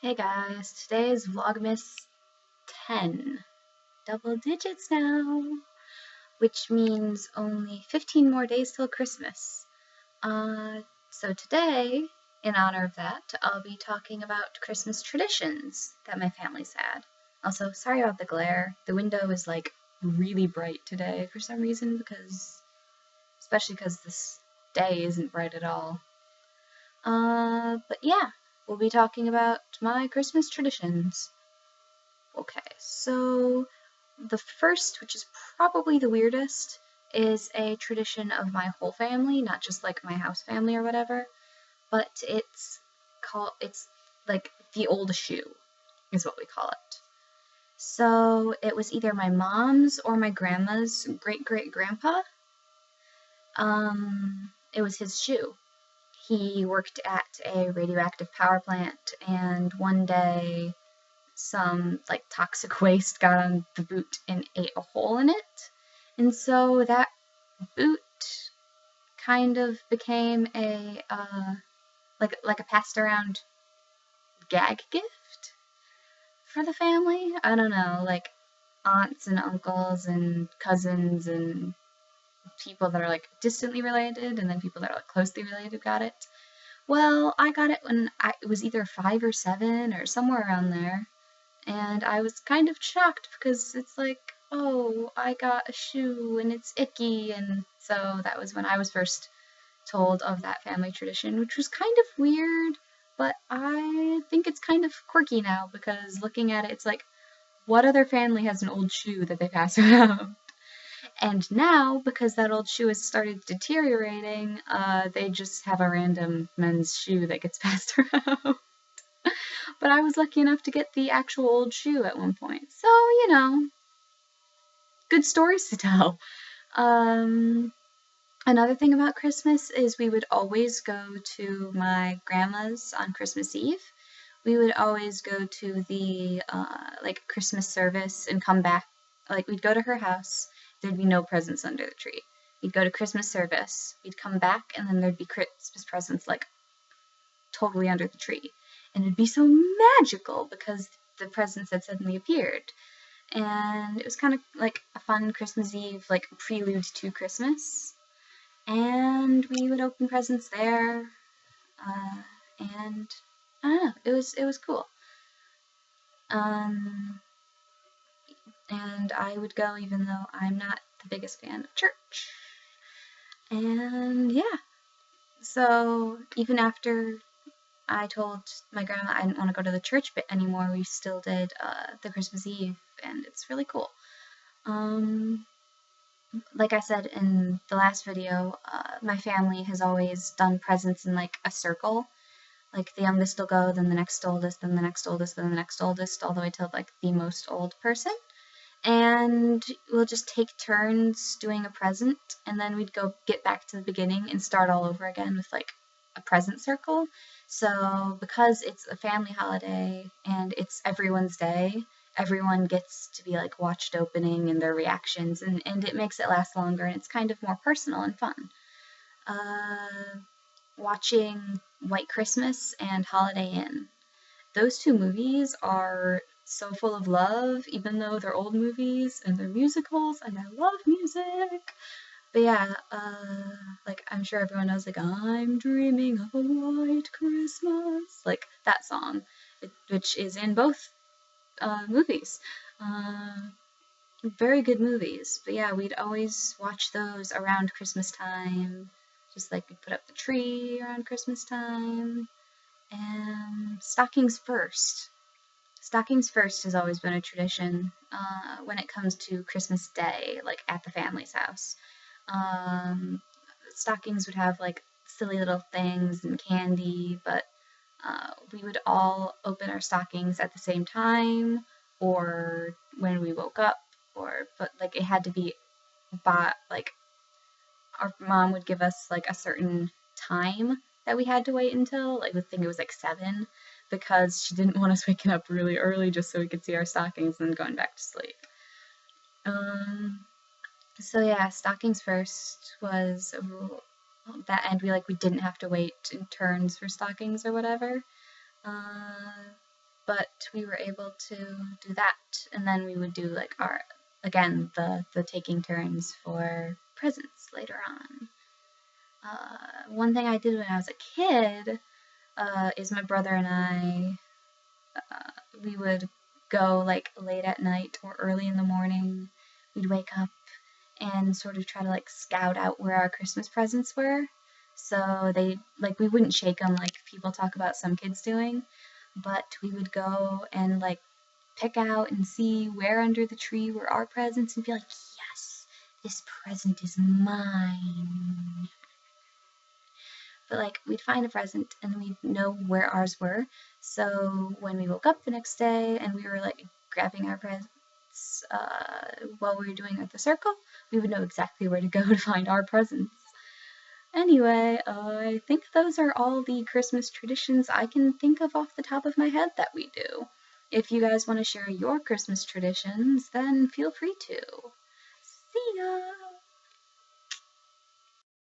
Hey guys, today is Vlogmas 10. Double digits now, which means only 15 more days till Christmas. So today, in honor of that, I'll be talking about Christmas traditions that my family's had. Also, sorry about the glare. The window is like really bright today for some reason especially because this day isn't bright at all. But yeah, we'll be talking about my Christmas traditions. Okay, so the first, which is probably the weirdest, is a tradition of my whole family, not just like my house family or whatever, but it's like the old shoe is what we call it. So it was either my mom's or my grandma's great-great-grandpa. It was his shoe. He worked at a radioactive power plant, and one day some like toxic waste got on the boot and ate a hole in it. And so that boot kind of became a like a passed around gag gift for the family. I don't know, like aunts and uncles and cousins and people that are like distantly related, and then people that are like closely related got it. Well, I got it when it was either 5 or 7 or somewhere around there, and I was kind of shocked because it's like, oh, I got a shoe and it's icky, and so that was when I was first told of that family tradition, which was kind of weird, but I think it's kind of quirky now because looking at it, it's like, what other family has an old shoe that they pass around? And now, because that old shoe has started deteriorating, they just have a random men's shoe that gets passed around. But I was lucky enough to get the actual old shoe at one point. So, you know, good stories to tell. Another thing about Christmas is we would always go to my grandma's on Christmas Eve. We would always go to the like Christmas service and come back. Like we'd go to her house. There'd be no presents under the tree. We'd go to Christmas service. We'd come back, and then there'd be Christmas presents like totally under the tree. And it'd be so magical because the presents had suddenly appeared. And it was kind of like a fun Christmas Eve, like prelude to Christmas. And we would open presents there. And I don't know, it was cool. And I would go even though I'm not the biggest fan of church. And yeah, so even after I told my grandma I didn't want to go to the church bit anymore, we still did the Christmas Eve, and it's really cool. Like I said in the last video, my family has always done presents in like a circle. Like the youngest will go, then the next oldest, then the next oldest, then the next oldest, all the way to like the most old person. And we'll just take turns doing a present, and then we'd go get back to the beginning and start all over again with like a present circle. So because it's a family holiday and it's everyone's day, everyone gets to be like watched opening and their reactions, and it makes it last longer, and it's kind of more personal and fun. Watching White Christmas and Holiday Inn. Those two movies are so full of love, even though they're old movies and they're musicals, and I love music. But yeah, like I'm sure everyone knows, like I'm dreaming of a white Christmas, like that song, which is in both movies. Very good movies. But yeah, we'd always watch those around Christmas time, just like we'd put up the tree around Christmas time. And stockings first. Stockings first has always been a tradition when it comes to Christmas Day, like at the family's house. Stockings would have like silly little things and candy, but we would all open our stockings at the same time, or when we woke up, but like it had to be bought, like our mom would give us like a certain time that we had to wait until, like I think it was like 7, because she didn't want us waking up really early just so we could see our stockings and then going back to sleep. So yeah, stockings first was a rule that, and we didn't have to wait in turns for stockings or whatever. but we were able to do that, and then we would do like our, again, the taking turns for presents later on. One thing I did when I was a kid is my brother and I, we would go like late at night or early in the morning. We'd wake up and sort of try to like scout out where our Christmas presents were. So they, like, we wouldn't shake them like people talk about some kids doing, but we would go and like pick out and see where under the tree were our presents and be like, yes, this present is mine. But like, we'd find a present and we'd know where ours were. So when we woke up the next day and we were like grabbing our presents while we were doing the circle, we would know exactly where to go to find our presents. Anyway, I think those are all the Christmas traditions I can think of off the top of my head that we do. If you guys want to share your Christmas traditions, then feel free to. See ya!